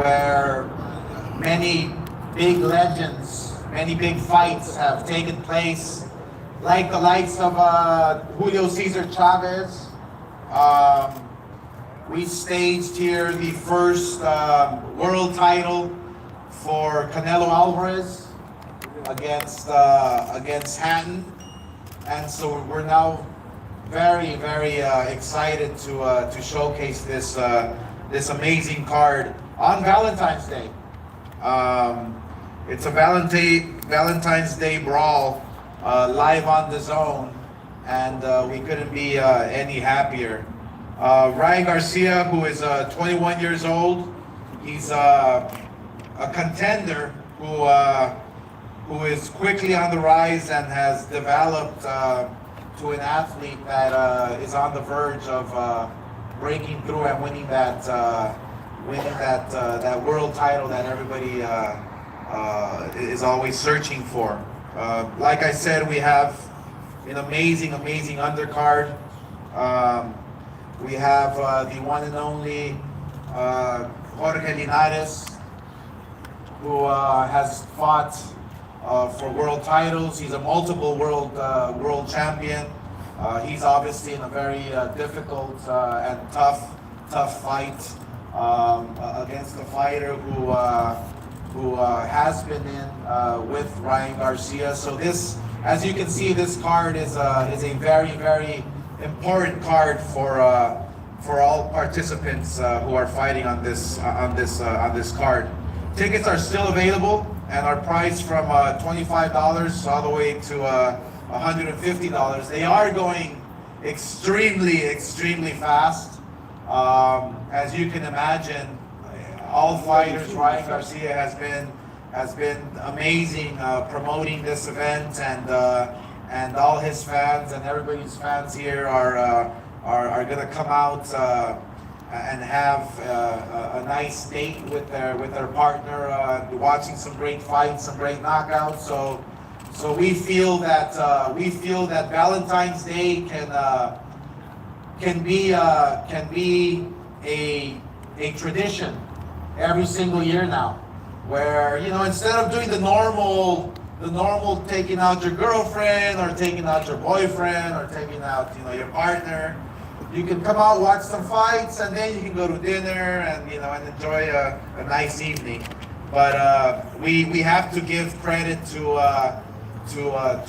where many big legends, many big fights have taken place, like the likes of Julio Cesar Chavez. We staged here the first world title for Canelo Alvarez against Hatton, and so we're now very excited to showcase this this amazing card on Valentine's Day. It's a Valentine's Day brawl live on the zone, and we couldn't be any happier. Ryan Garcia, who is 21 years old, he's a contender who is quickly on the rise and has developed to an athlete that is on the verge of breaking through and winning that world title that everybody is always searching for. Like I said, we have an amazing undercard. We have the one and only Jorge Linares, who has fought for world titles. He's a multiple world champion. He's obviously in a very difficult and tough fight against a fighter who has been in with Ryan Garcia. So this, as you can see, this card is a very important card for all participants who are fighting on this card. Tickets are still available and are priced from $25 all the way to $150. They are going extremely fast. As you can imagine, all fighters, Ryan Garcia has been amazing promoting this event, and all his fans and everybody's fans here are going to come out and have a nice date with their partner, watching some great fights, some great knockouts. So we feel that Valentine's Day can be a tradition every single year now, where, you know, instead of doing the normal taking out your girlfriend or taking out your boyfriend or taking out, you know, your partner, you can come out, watch some fights, and then you can go to dinner and, you know, and enjoy a nice evening. But we have to give credit to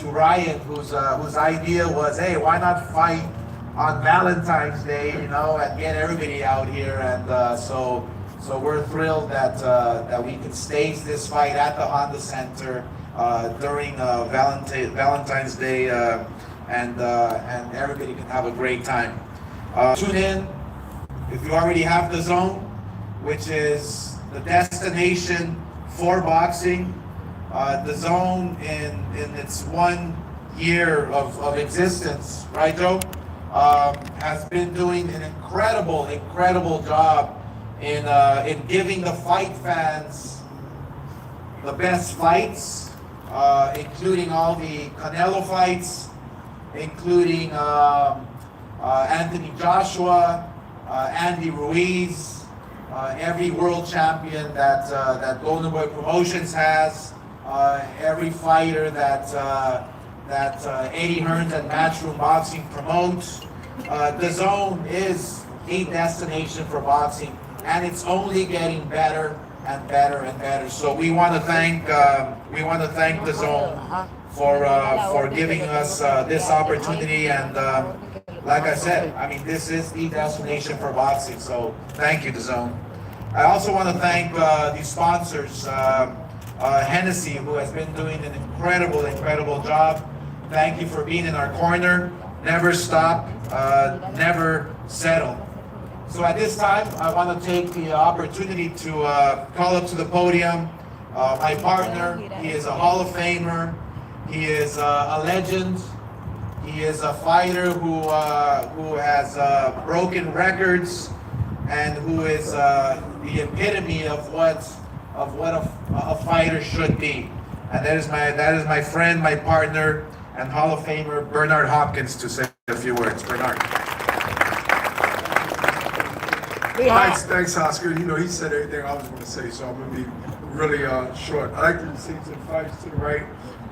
Ryan, whose idea was, hey, why not fight on Valentine's Day, you know, and get everybody out here. And so we're thrilled that we could stage this fight at the Honda Center during Valentine's Day, and everybody can have a great time. Tune in if you already have the Zone, which is the destination for boxing. The Zone in its 1 year of existence, right, Joe, has been doing an incredible job in giving the fight fans the best fights, including all the Canelo fights, including Anthony Joshua, Andy Ruiz, every world champion that Golden Boy Promotions has, every fighter that Eddie Hearns and Matchroom Boxing promotes. The Zone is a destination for boxing, and it's only getting better and better. So we want to thank the Zone for giving us this opportunity, and like I said, I mean, this is the destination for boxing. So thank you, the Zone. I also want to thank the sponsors, Hennessy, who has been doing an incredible job. Thank you for being in our corner. Never stop, never settle. So at this time, I want to take the opportunity to call up to the podium my partner. He is a Hall of Famer. He is a legend. He is a fighter who has broken records and who is the epitome of what a fighter should be. And that is my friend, my partner, and Hall of Famer Bernard Hopkins to say a few words. Bernard. Thanks, Oscar. You know, he said everything I was going to say, so I'm going to be really short. I like to see some fights to the right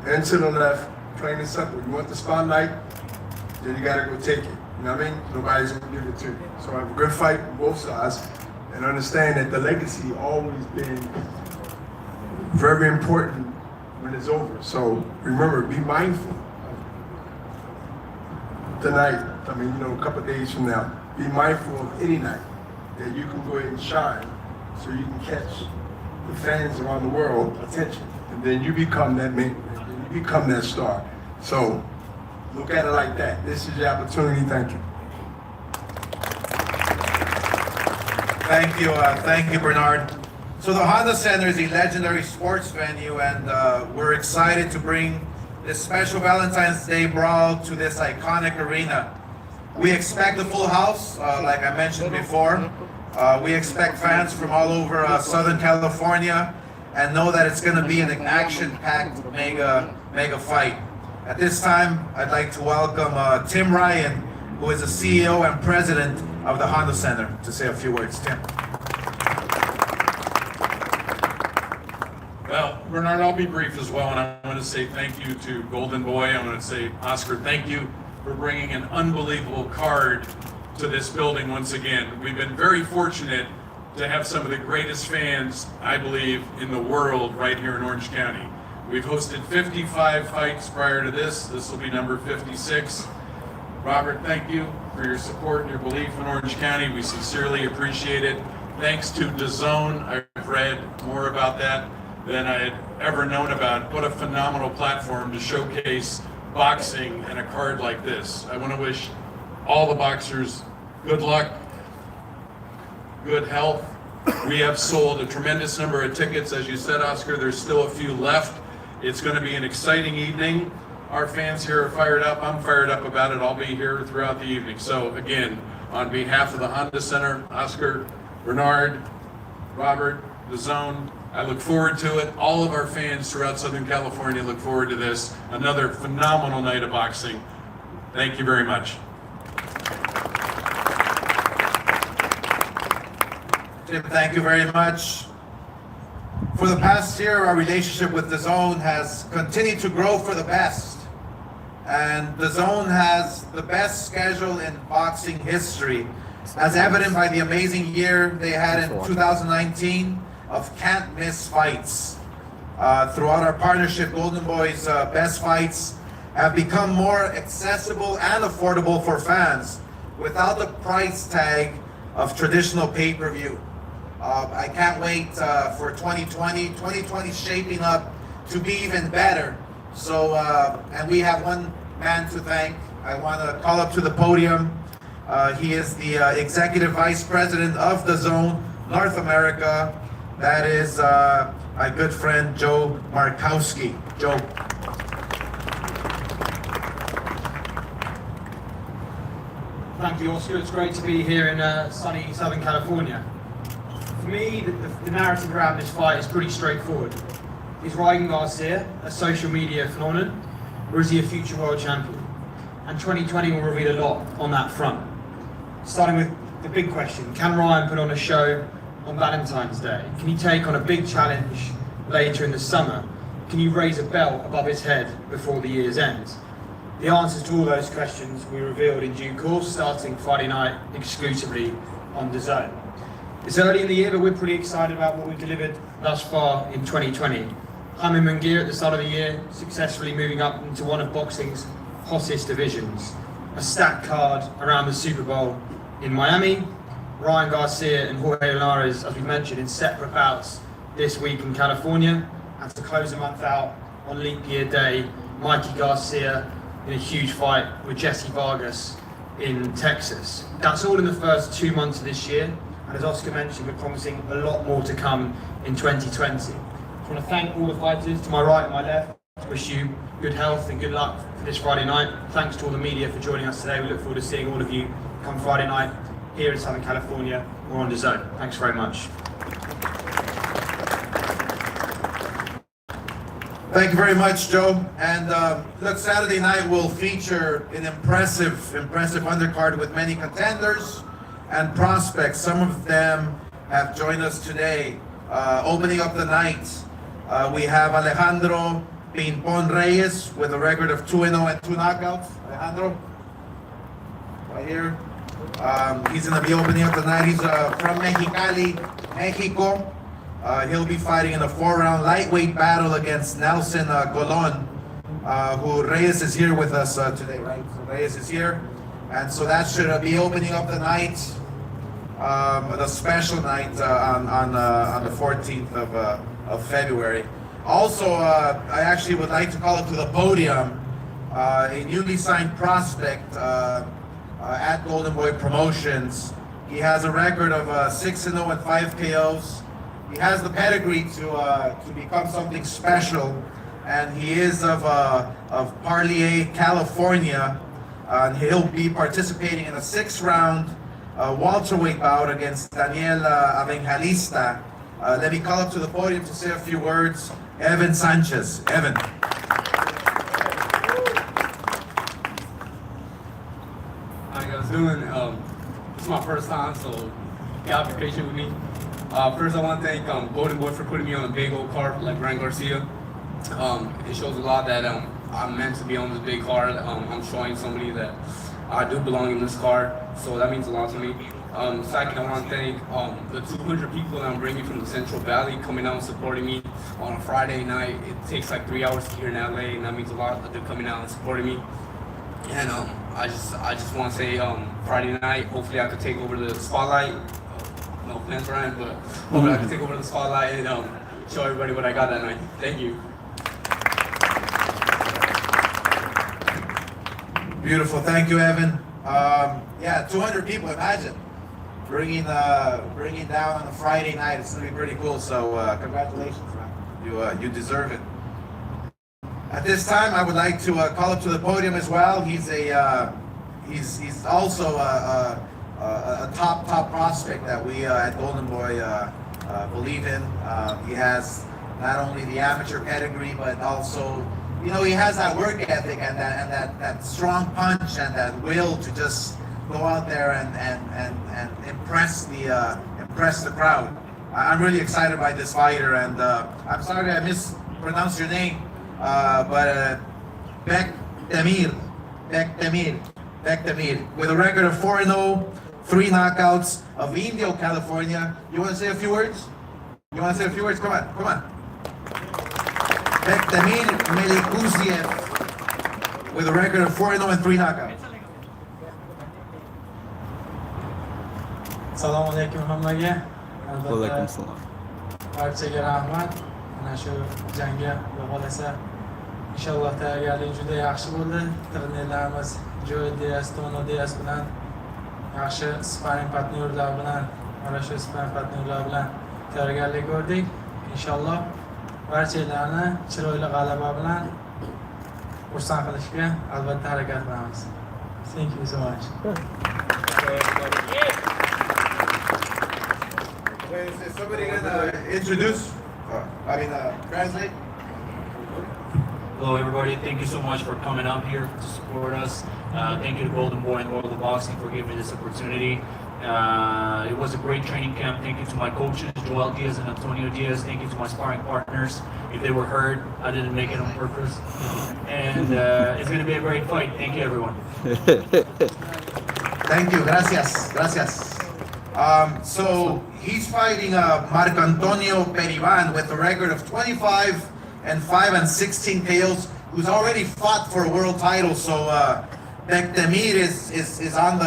and to the left, plain and simple. You want the spotlight, then you got to go take it. You know what I mean? Nobody's going to give it to you. So have a good fight on both sides and understand that the legacy always been very important when it's over. So remember, be mindful of tonight. I mean, you know, a couple of days from now. Be mindful of any night that you can go ahead and shine so you can catch the fans around the world attention. And then you become that man, you become that star. So look at it like that. This is your opportunity. Thank you. Thank you, Bernard. So the Honda Center is a legendary sports venue, and we're excited to bring this special Valentine's Day brawl to this iconic arena. We expect a full house, like I mentioned before. We expect fans from all over Southern California, and know that it's going to be an action-packed mega fight. At this time, I'd like to welcome Tim Ryan, who is the CEO and president of the Honda Center, to say a few words. Tim. Well, Bernard, I'll be brief as well, and I want to say thank you to Golden Boy. I want to say, Oscar, thank you for bringing an unbelievable card to this building once again. We've been very fortunate to have some of the greatest fans, I believe, in the world right here in Orange County. We've hosted 55 fights prior to this. This will be number 56. Robert, thank you for your support and your belief in Orange County. We sincerely appreciate it. Thanks to DAZN, I've read more about that than I had ever known about. What a phenomenal platform to showcase boxing and a card like this. I want to wish all the boxers good luck, good health. We have sold a tremendous number of tickets. As you said, Oscar, there's still a few left. It's going to be an exciting evening. Our fans here are fired up. I'm fired up about it. I'll be here throughout the evening. So again, on behalf of the Honda Center, Oscar, Bernard, Robert, DAZN, I look forward to it. All of our fans throughout Southern California look forward to this. Another phenomenal night of boxing. Thank you very much. Tim, thank you very much. For the past year, our relationship with DAZN has continued to grow for the best. And DAZN has the best schedule in boxing history, as evident by the amazing year they had in 2019 of can't miss fights. Throughout our partnership, Golden Boy's best fights have become more accessible and affordable for fans without the price tag of traditional pay-per-view. I can't wait for 2020. 2020 is shaping up to be even better. So, and we have one man to thank. I want to call up to the podium. He is the Executive Vice President of DAZN North America. That is my good friend, Joe Markowski. Joe. Thank you, Oscar. It's great to be here in sunny Southern California. For me, the narrative around this fight is pretty straightforward. Is Ryan Garcia a social media phenomenon, or is he a future world champion? And 2020 will reveal a lot on that front. Starting with the big question, can Ryan put on a show on Valentine's Day? Can he take on a big challenge later in the summer? Can he raise a belt above his head before the year's end? The answers to all those questions will be revealed in due course, starting Friday night exclusively on DAZN. It's early in the year, but we're pretty excited about what we've delivered thus far in 2020. Jaime Munguia at the start of the year, successfully moving up into one of boxing's hottest divisions. A stacked card around the Super Bowl in Miami. Ryan Garcia and Jorge Linares, as we mentioned, in separate bouts this week in California. And to close the month out on Leap Year Day, Mikey Garcia in a huge fight with Jesse Vargas in Texas. That's all in the first 2 months of this year. And as Oscar mentioned, we're promising a lot more to come in 2020. I want to thank all the fighters to my right and my left. Wish you good health and good luck for this Friday night. Thanks to all the media for joining us today. We look forward to seeing all of you come Friday night here in Southern California or on DAZN. Thanks very much. Thank you very much, Joe. And look, Saturday night will feature an impressive undercard with many contenders. and prospects. Some of them have joined us today. Opening up the night, we have Alejandro Pimpon Reyes with a record of 2-0 and 2 knockouts. Alejandro, right here. He's going to be opening up the night. He's from Mexicali, Mexico. He'll be fighting in a 4-round lightweight battle against Nelson Colon, who Reyes is here with us today, right? So Reyes is here. And so that should be opening up the night, the special night on the 14th of February. Also, I actually would like to call up to the podium a newly signed prospect at Golden Boy Promotions. He has a record of 6-0 and 5 KOs. He has the pedigree to become something special, and he is of Parlier, California. And he'll be participating in a 6-round welterweight bout against Daniel Evangelista. Let me call up to the podium to say a few words. Evan Sanchez. Evan. How you guys doing? This is my first time, so you gotta be patient with me. First, I want to thank Golden Boy for putting me on a big old card like Garcia. It shows a lot that I'm meant to be on this big card. I'm showing somebody that I do belong in this card, so that means a lot to me. Second, I want to thank the 200 people that I'm bringing from the Central Valley coming out and supporting me on a Friday night. It takes like 3 hours to get here in LA, and that means a lot that they're coming out and supporting me. And I just want to say Friday night, hopefully I could take over the spotlight. No offense, Ryan, but hopefully I can take over the spotlight and show everybody what I got that night. Thank you. Beautiful, thank you, Evan. Yeah, 200 people. Imagine bringing down on a Friday night. It's gonna be pretty cool. So congratulations, man. You deserve it. At this time, I would like to call up to the podium as well. He's also a top prospect that we at Golden Boy believe in. He has not only the amateur pedigree, but also, you know, he has that work ethic and that strong punch and that will to just go out there and impress the crowd. I'm really excited by this fighter, and I'm sorry I mispronounced your name, but Bektemir, with a record of 4-0, 3 knockouts, of Indio, California. You want to say a few words? Come on. Bektemir Melikuziev with a record of 4-0 and 3 knockouts. Assalomu alaykum hammaga. Alaykum assalom. Barchaga rahmat. Mana shu jangga yo'qolasa inshaalloh tayyorgarlik juda yaxshi bo'ldi. Trenirlarimiz Joy Diaz, Tono Diaz bilan yaxshi sparring partnyorlar bilan, mana shu sparring partnyorlar bilan tayyorgarlik ko'rdik. Inshaalloh barchalarni chiroyli g'alaba bilan xursand qilishga albatta harakat qilamiz. Thank you so much. Is somebody gonna introduce? Translate? Hello everybody, thank you so much for coming up here to support us. Thank you to Golden Boy and World of Boxing for giving me this opportunity. It was a great training camp. Thank you to my coaches, Joel Diaz and Antonio Diaz. Thank you to my sparring partners. If they were hurt, I didn't make it on purpose. And it's going to be a great fight. Thank you everyone. Thank you, gracias. So he's fighting Marco Antonio Periban with a record of 25-5 and 16 KOs, who's already fought for a world title. So Bektemir is on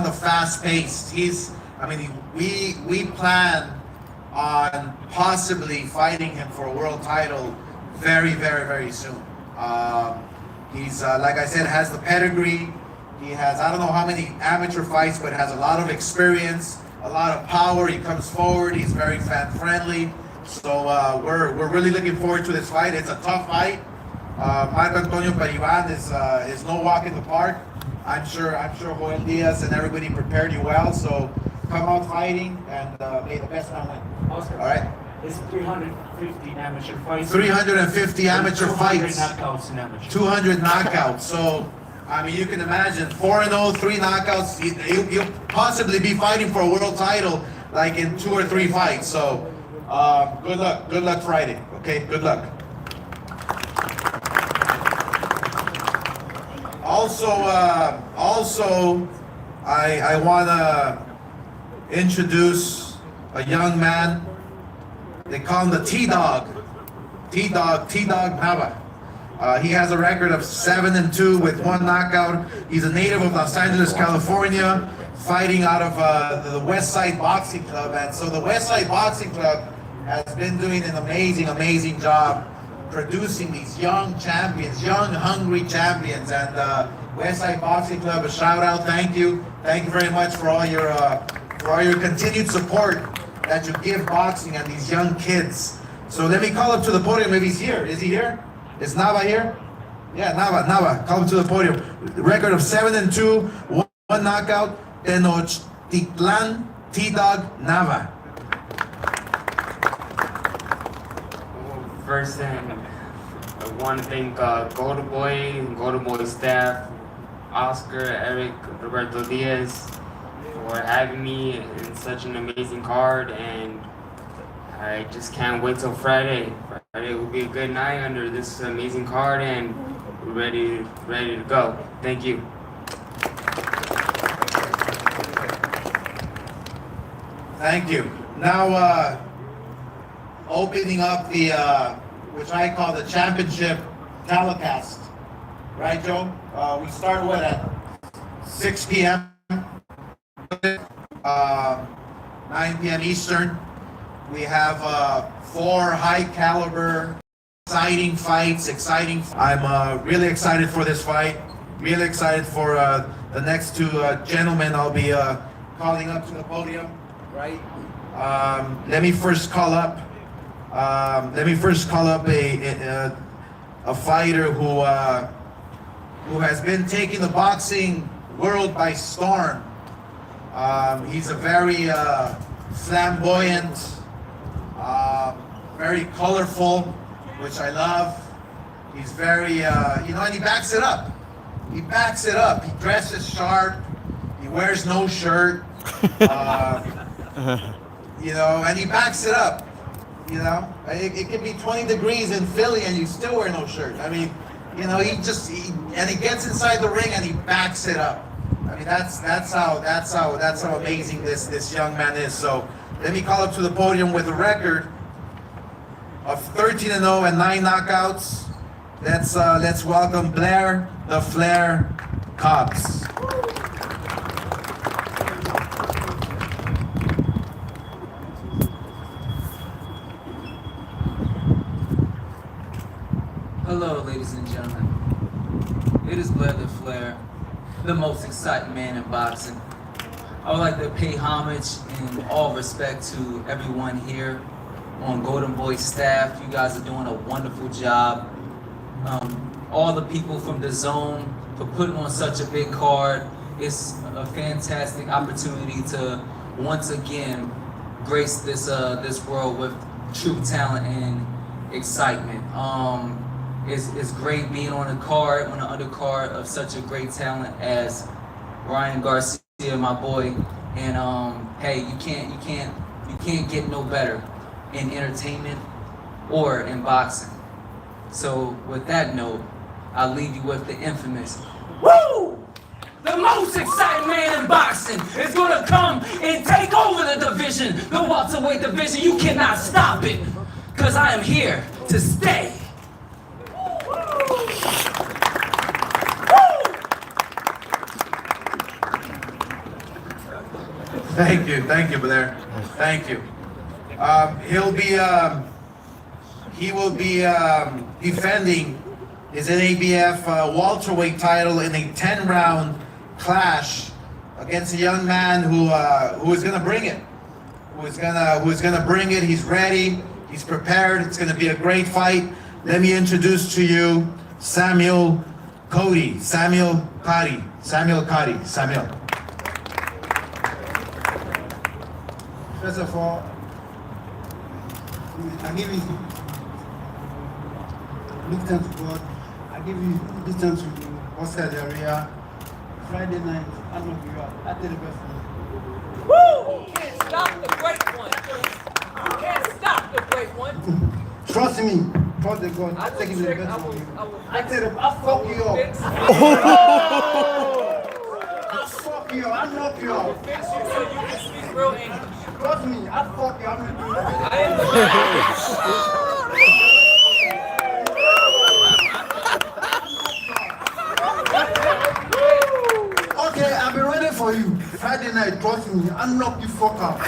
the fast pace. We plan on possibly fighting him for a world title very, very, very soon. He's like I said, has the pedigree. He has, I don't know how many amateur fights, but has a lot of experience, a lot of power. He comes forward. He's very fan friendly. So we're really looking forward to this fight. It's a tough fight. Marco Antonio Periban is no walk in the park. I'm sure Joel Diaz and everybody prepared you well. So come out fighting, and may the best man win. Oscar, All right. It's 350 amateur fights. 350 amateur 200 fights. 200 knockouts in amateur. 200 knockouts. So I mean, you can imagine 4-0, 3 knockouts. You'll possibly be fighting for a world title like in 2 or 3 fights. So, good luck. Good luck Friday. Okay, good luck. Also, I want to introduce a young man. They call him the T-Dog. T-Dog Nava. He has a record of 7-2 with 1 knockout. He's a native of Los Angeles, California, fighting out of the West Side Boxing Club. And so the West Side Boxing Club has been doing an amazing job producing these young champions, young, hungry champions. And West Side Boxing Club, a shout out, thank you. Thank you very much for all your continued support that you give boxing and these young kids. So let me call up to the podium if he's here. Is he here? Is Nava here? Yeah, Nava, call him to the podium. Record of 7-2, 1 knockout, Tenochtitlan T-Dog Nava. First thing, I want to thank Golden Boy staff, Oscar, Eric, Roberto Diaz, for having me in such an amazing card, and I just can't wait till Friday. Friday will be a good night under this amazing card, and we're ready to go. Thank you. Thank you. Now, opening up the, which I call the championship telecast. Right, Joe? We start what, at 6 p.m.? 9 p.m. Eastern. We have 4 high caliber, exciting fights, I'm really excited for this fight. Really excited for the next 2 gentlemen I'll be calling up to the podium, right? Let me first call up a fighter who has been taking the boxing world by storm. He's a very flamboyant, very colorful, which I love. He's very, and he backs it up. He backs it up. He dresses sharp. He wears no shirt. And he backs it up. It can be 20 degrees in Philly and you still wear no shirt. I mean, he gets inside the ring and he backs it up. I mean, that's how amazing this young man is. So let me call up to the podium with a record of 13-0 and 9 knockouts. Let's welcome Blair the Flair Cobbs. Hello, ladies and gentlemen. It is Blair the Flair, the most exciting man in boxing. I would like to pay homage and all respect to everyone here on Golden Boy staff. You guys are doing a wonderful job. All the people from the zone for putting on such a big card. It's a fantastic opportunity to once again grace this world with true talent and excitement. It's great being on the undercard of such a great talent as Ryan Garcia, my boy. And hey, you can't get no better in entertainment or in boxing. So with that note, I'll leave you with the infamous woo! The most exciting man in boxing is gonna come and take over the division, the welterweight division. You cannot stop it, cause I am here to stay. Thank you, Blair. Thank you. He will be defending his NABF welterweight title in a 10-round clash against a young man who is gonna bring it. Who is gonna bring it? He's ready. He's prepared. It's gonna be a great fight. Let me introduce to you Samuel Cody. Samuel. First of all, I give you big thanks to God. I give you big thanks to Oscar Del Ria. Friday night, I don't know if you got. I did the best for you. Woo! Can't stop the great one. Can't stop the great one. Trust me. Trust the God. I take it to the best for you. I tell him, I fuck you up. I fuck you up. I knock you up. So you can speak real English. Trust me. I fuck you. I'm gonna do that. I am the Okay, I'll be ready for you. Friday night, trust me. I knock you fuck up.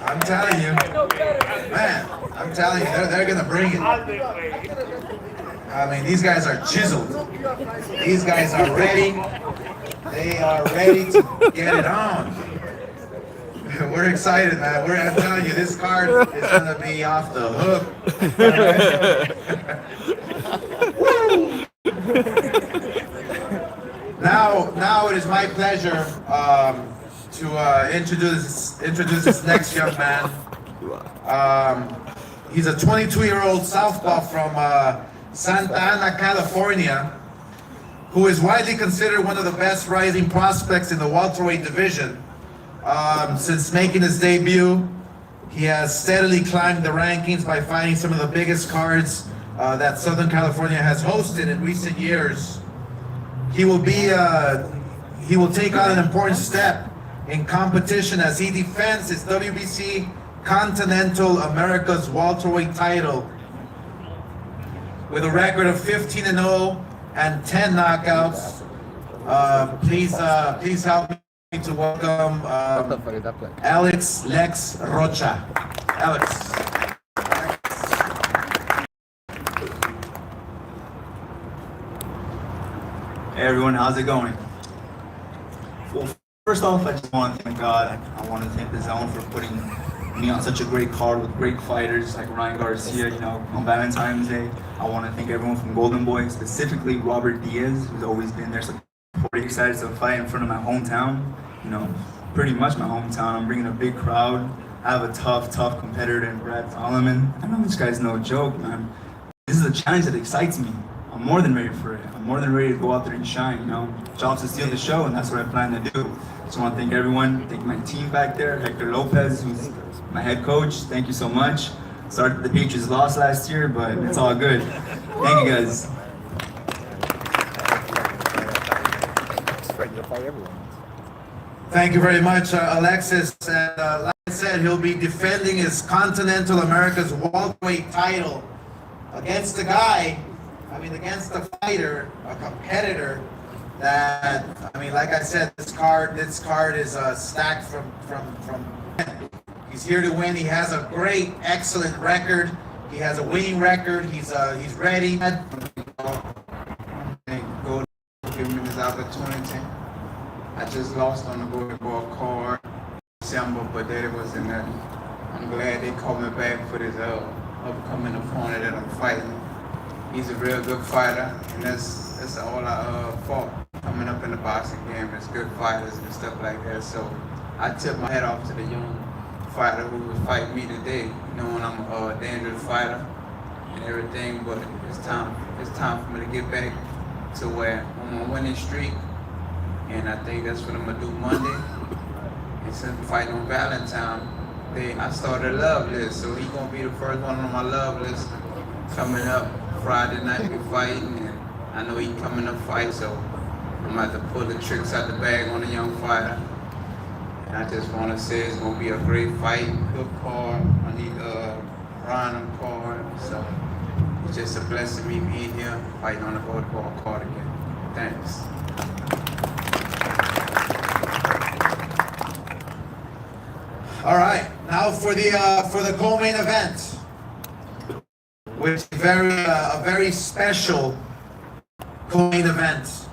I'm telling you, man, I'm telling you, they're gonna bring it. I mean, these guys are chiseled. These guys are ready. They are ready to get it on. We're excited, man. I'm telling you, this card is gonna be off the hook. Now it is my pleasure to introduce this next young man. He's a 22-year-old southpaw from Santa Ana, California, who is widely considered one of the best rising prospects in the welterweight division. Since making his debut, he has steadily climbed the rankings by fighting some of the biggest cards that Southern California has hosted in recent years. He will take on an important step in competition as he defends his WBC Continental America's welterweight title with a record of 15-0 and 10 knockouts. Please help me to welcome Alex Lex Rocha. Alex. Hey everyone, how's it going? Well, first off, I just want to thank God. I want to thank the Zone for putting me on such a great card with great fighters like Ryan Garcia, on Valentine's Day. I want to thank everyone from Golden Boy, specifically Robert Diaz, who's always been there supporting. Excited to fight in front of my hometown, pretty much my hometown. I'm bringing a big crowd. I have a tough competitor in Brad Solomon. I know this guy's no joke, man. This is a challenge that excites me. I'm more than ready for it. I'm more than ready to go out there and shine, Jobs to steal the show, and that's what I plan to do. So I want to thank everyone, thank my team back there, Hector Lopez, who's my head coach. Thank you so much. Sorry that the Patriots lost last year, but it's all good. Thank you guys. Thank you very much, Alexis. And like I said, he'll be defending his Continental America's welterweight title against the fighter, a competitor that, like I said, this card is stacked from. He's here to win. He has a great, excellent record. He has a winning record. He's ready. Go give me this opportunity. I just lost on the Golden Ball card December, but that wasn't nothing. I'm glad they called me back for this upcoming opponent that I'm fighting. He's a real good fighter, and that's all I fought coming up in the boxing game. There's good fighters and stuff like that. So I tip my hat off to the young fighter who was fighting me today, knowing I'm a dangerous fighter and everything. But it's time for me to get back to where I'm on a winning streak. And I think that's what I'm gonna do Monday. And since we're fighting on Valentine's Day, I started a love list. So he's gonna be the first one on my love list coming up Friday night. We're fighting, and I know he's coming to fight, so I'm gonna have to pull the tricks out the bag on a young fighter. And I just wanna say it's gonna be a great fight, good card. I need Ryan card. So it's just a blessing me being here, fighting on the Golden Ball card again. Thanks. All right, now for the co-main event, which is a very special co-main event.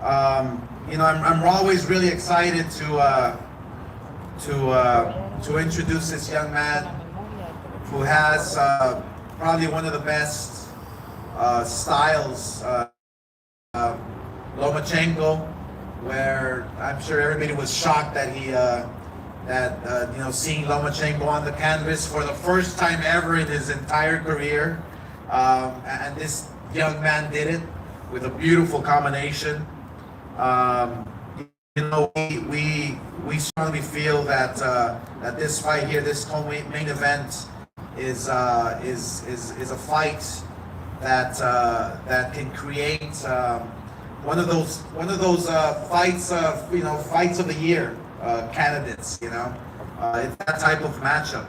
I'm always really excited to introduce this young man who has probably one of the best styles. Lomachenko where I'm sure everybody was shocked that seeing Lomachenko on the canvas for the first time ever in his entire career. And this young man did it with a beautiful combination. We strongly feel that that this fight here, this main event, is a fight that can create one of those fights of the year candidates. It's that type of matchup.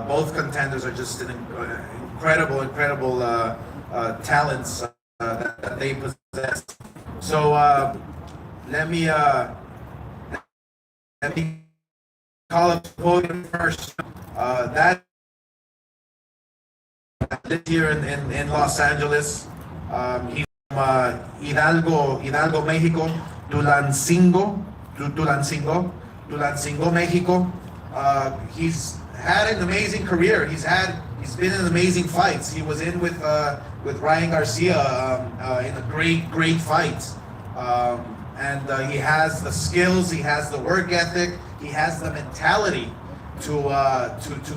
Both contenders are just incredible talents that they possess. So let me call up the podium first. That lives here in Los Angeles. He's from Hidalgo, Mexico, Tulancingo, Mexico. He's had an amazing career. He's been in amazing fights. He was in with Ryan Garcia in a great fight. And he has the skills, he has the work ethic, he has the mentality to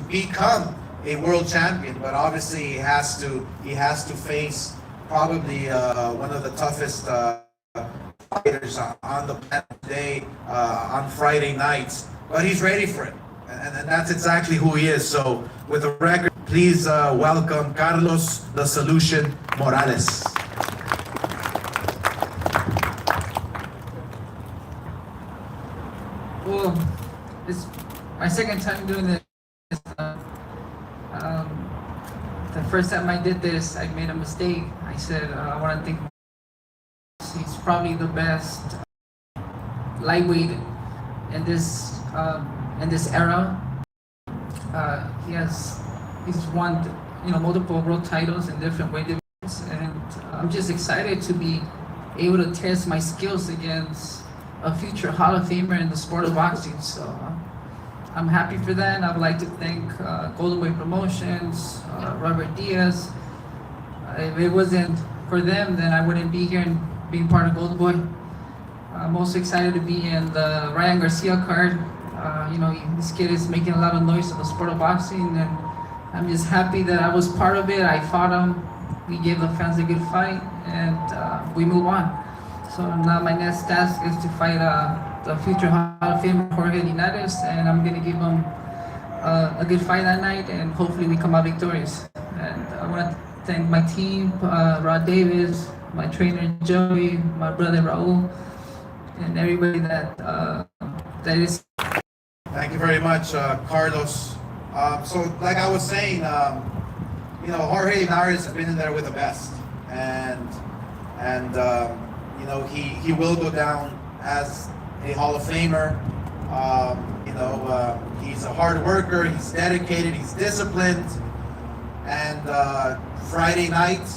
become a world champion. But obviously he has to face probably one of the toughest fighters on the planet today on Friday nights. But he's ready for it, and that's exactly who he is. So with a record, please welcome Carlos "The Solution" Morales. Well, it's my second time doing this. The first time I did this, I made a mistake. I said I want to think he's probably the best lightweight in this era. He's won multiple world titles in different weight divisions, and I'm just excited to be able to test my skills against a future Hall of Famer in the sport of boxing. So I'm happy for that. I would like to thank Golden Boy Promotions, Robert Diaz. If it wasn't for them, then I wouldn't be here and being part of Golden Boy. I'm also excited to be in the Ryan Garcia card. This kid is making a lot of noise in the sport of boxing, and I'm just happy that I was part of it. I fought him. We gave the fans a good fight, and we move on. So now my next task is to fight the future Hall of Famer Jorge Linares, and I'm gonna give him a good fight that night, and hopefully we come out victorious. And I want to thank my team, Rod Davis, my trainer Joey, my brother Raul, and everybody that is. Thank you very much, Carlos. So like I was saying, Jorge Linares has been in there with the best, and he will go down as a Hall of Famer. He's a hard worker, he's dedicated, he's disciplined, and Friday night,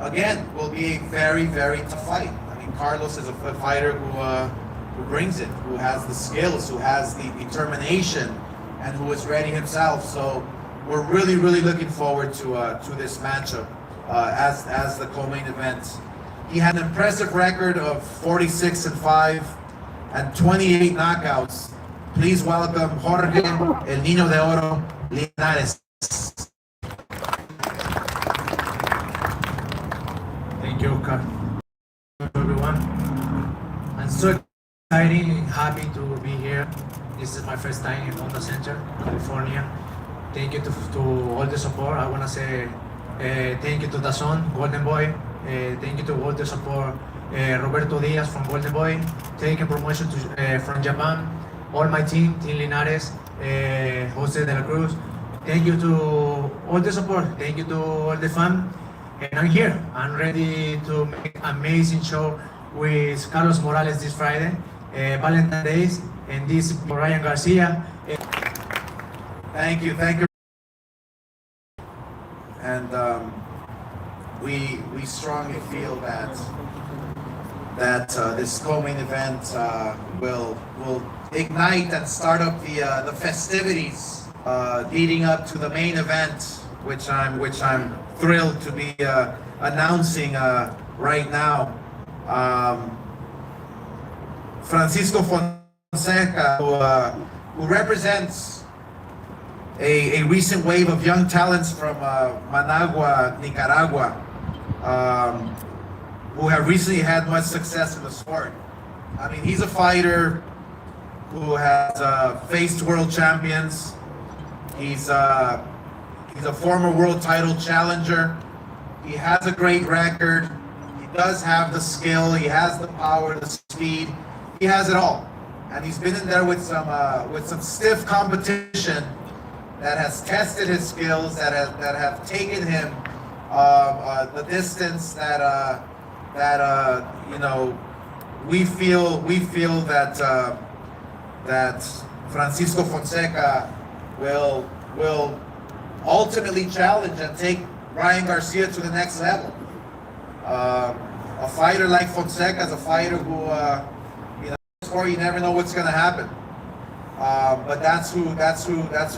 again, will be a very tough fight. I mean, Carlos is a fighter who brings it, who has the skills, who has the determination, and who is ready himself. So we're really looking forward to this matchup as the co-main event. He had an impressive record of 46-5 and 28 knockouts. Please welcome Jorge El Niño de Oro Linares. Thank you, everyone. I'm so excited and happy to be here. This is my first time in Honda Center, California. Thank you to all the support. I want to say thank you to DAZN, Golden Boy. Thank you to all the support. Roberto Diaz from Golden Boy, taking promotion from Japan. All my team Linares, Jose de la Cruz. Thank you to all the support. Thank you to all the fans. And I'm here. I'm ready to make an amazing show with Carlos Morales this Friday, Valentine's Day, and this Ryan Garcia. Thank you. And we strongly feel that this co-main event will ignite and start up the festivities leading up to the main event, which I'm thrilled to be announcing right now. Francisco Fonseca, who represents a recent wave of young talents from Managua, Nicaragua, who have recently had much success in the sport. I mean, he's a fighter who has faced world champions. He's a former world title challenger. He has a great record. He does have the skill. He has the power, the speed. He has it all. And he's been in there with some stiff competition that has tested his skills, that have taken him the distance that you know, we feel that Francisco Fonseca will ultimately challenge and take Ryan Garcia to the next level. A fighter like Fonseca is a fighter who, you know, before you never know what's going to happen. But that's who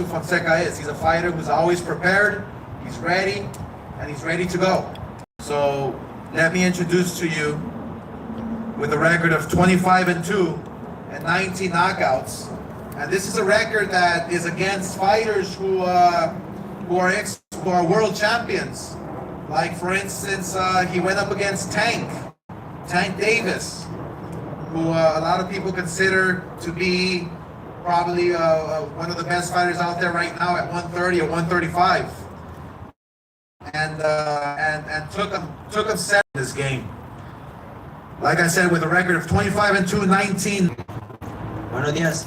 Fonseca is. He's a fighter who's always prepared. He's ready, and he's ready to go. So let me introduce to you, with a record of 25-2 and 19 knockouts. And this is a record that is against fighters who are world champions. Like, for instance, he went up against Tank Davis, who a lot of people consider to be probably one of the best fighters out there right now at 130 or 135. And took him seven in this game. Like I said, with a record of 25-2, 19. Buenos días.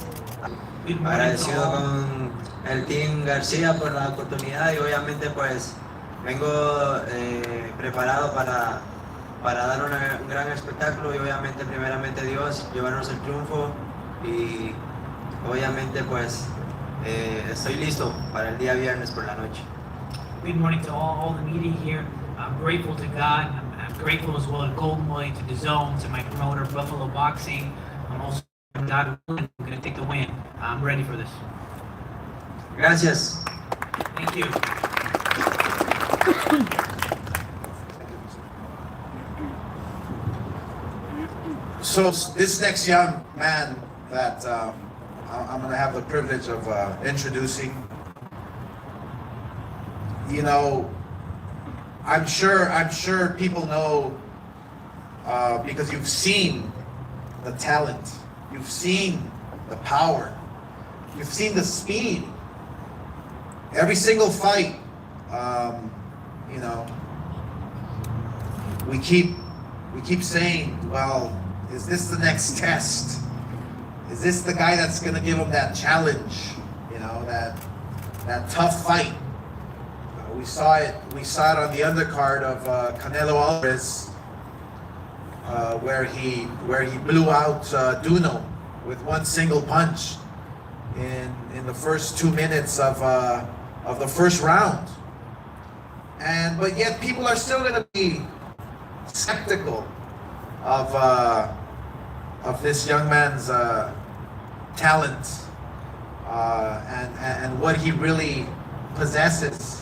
Agradecido con el Team García por la oportunidad y obviamente pues vengo preparado para dar un gran espectáculo y obviamente primeramente Dios llevarnos el triunfo y obviamente pues estoy listo para el día viernes por la noche. Good morning to all the media here. I'm grateful to God. I'm grateful as well to Golden Boy, to the Zone, to my promoter, Buffalo Boxing. I'm also God willing, I'm going to take the win. I'm ready for this. Gracias. Thank you. So this next young man that I'm going to have the privilege of introducing, you know, I'm sure people know because you've seen the talent, you've seen the power, you've seen the speed. Every single fight, you know, we keep saying, well, is this the next test? Is this the guy that's going to give him that challenge? You know, that tough fight. We saw it on the undercard of CANELO Alvarez, where he blew out Duno with one single punch in the first 2 minutes of the first round. But yet people are still going to be skeptical of this young man's talent and what he really possesses.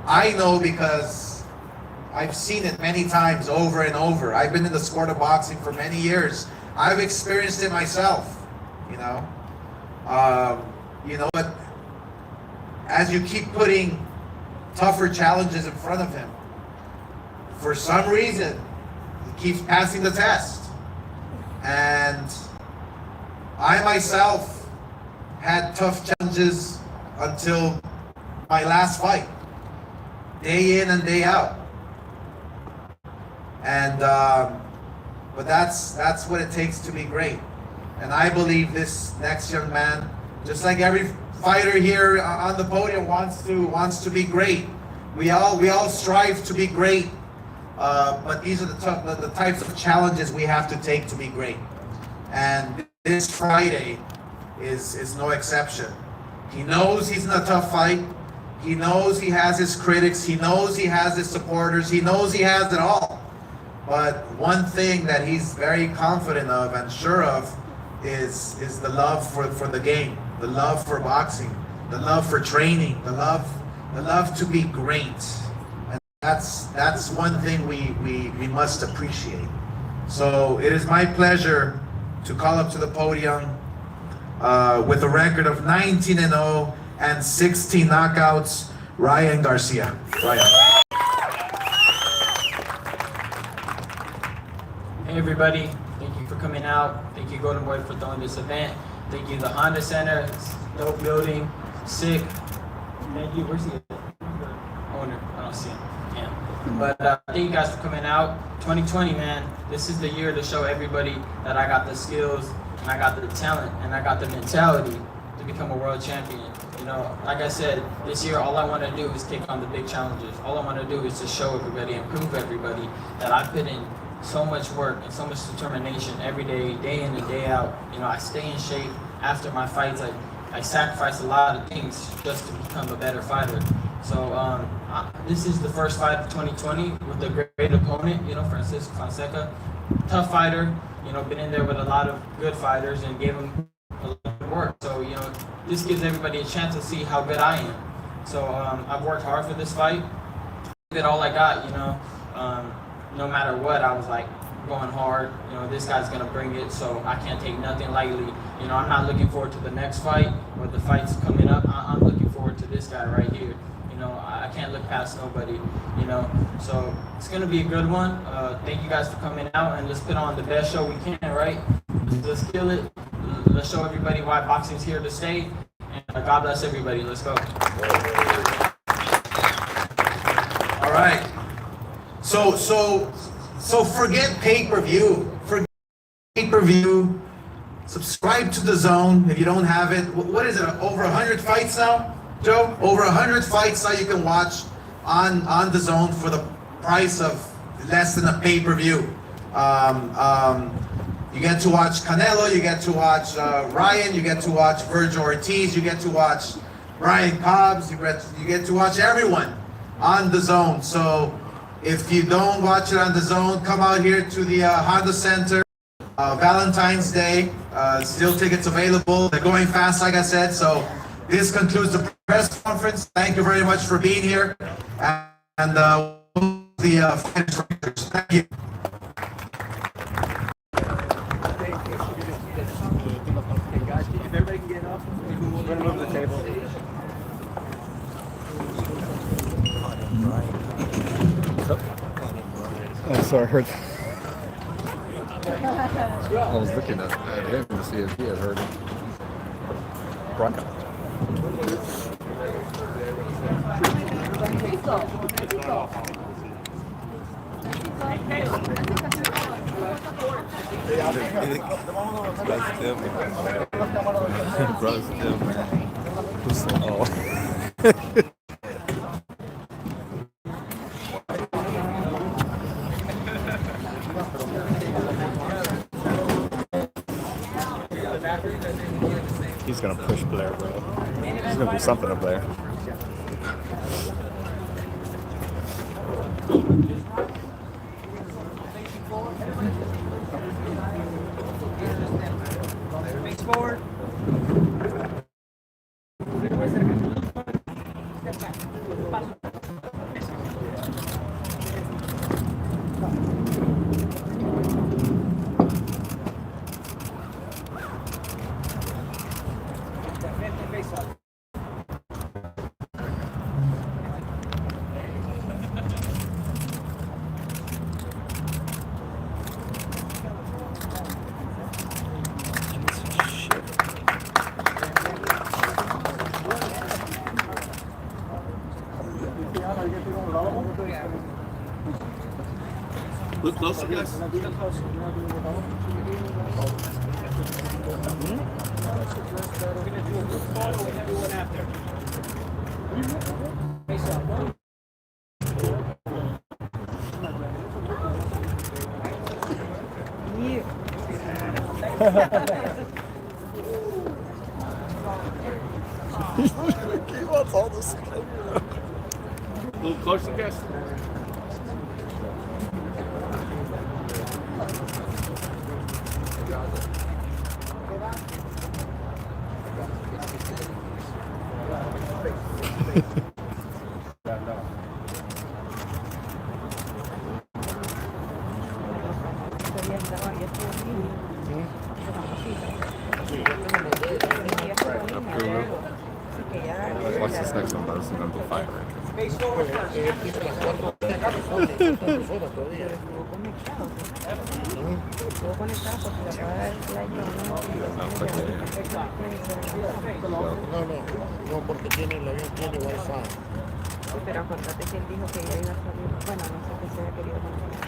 I know because I've seen it many times over and over. I've been in the sport of boxing for many years. I've experienced it myself, you know. But as you keep putting tougher challenges in front of him, for some reason, he keeps passing the test. And I myself had tough challenges until my last fight, day in and day out. And but that's what it takes to be great. And I believe this next young man, just like every fighter here on the podium, wants to be great. We all strive to be great, but these are the types of challenges we have to take to be great. And this Friday is no exception. He knows he's in a tough fight. He knows he has his critics. He knows he has his supporters. He knows he has it all. But one thing that he's very confident of and sure of is the love for the game, the love for boxing, the love for training, the love to be great. And that's one thing we must appreciate. So it is my pleasure to call up to the podium with a record of 19-0 and 16 knockouts, Ryan Garcia. Ryan. Hey everybody, thank you for coming out. Thank you Golden Boy for throwing this event. Thank you the Honda Center, it's a dope building, sick. Thank you, where's the owner? I don't see him. Yeah. But thank you guys for coming out. 2020, man, this is the year to show everybody that I got the skills, and I got the talent, and I got the mentality to become a world champion. You know, like I said, this year all I want to do is take on the big challenges. All I want to do is to show everybody and prove everybody that I put in so much work and so much determination every day, day in and day out. You know, I stay in shape after my fights. I sacrifice a lot of things just to become a better fighter. So this is the first fight of 2020 with a great opponent, you know, Francisco Fonseca. Tough fighter, you know, been in there with a lot of good fighters and gave him a lot of work. So, you know, this gives everybody a chance to see how good I am. So I've worked hard for this fight. I did all I got, you know. No matter what, I was like going hard. You know, this guy's gonna bring it, so I can't take nothing lightly. You know, I'm not looking forward to the next fight or the fights coming up. I'm looking forward to this guy right here. You know, I can't look past nobody. You know, so it's gonna be a good one. Thank you guys for coming out, and let's put on the best show we can, right? Let's kill it. Let's show everybody why boxing's here to stay. And God bless everybody. Let's go. All right. So forget pay-per-view. Forget pay-per-view. Subscribe to the Zone if you don't have it. What is it? Over 100 fights now, Joe? Over 100 fights now you can watch on the Zone for the price of less than a pay-per-view. You get to watch Canelo. You get to watch Ryan. You get to watch Virgil Ortiz. You get to watch Brian Cobbs. You get to watch everyone on the Zone. So if you don't watch it on the Zone, come out here to the Honda Center. Valentine's Day, still tickets available. They're going fast, like I said. So this concludes the press conference. Thank you very much for being here. And the finish. Thank you. If everybody can get up, we're going to move the table. Oh, sorry, I heard. I was looking at him to see if he had heard it. Bronco. He's gonna push Blair, bro. He's gonna do something up there. Face forward. Look closer, guys. He wants all this. A little closer, guys. What's this next one? This is gonna be fire. No, porque tiene el avión tiene wifi. Pero acuérdate que él dijo que ya iba a salir. Bueno, no sé qué se haya querido mantener.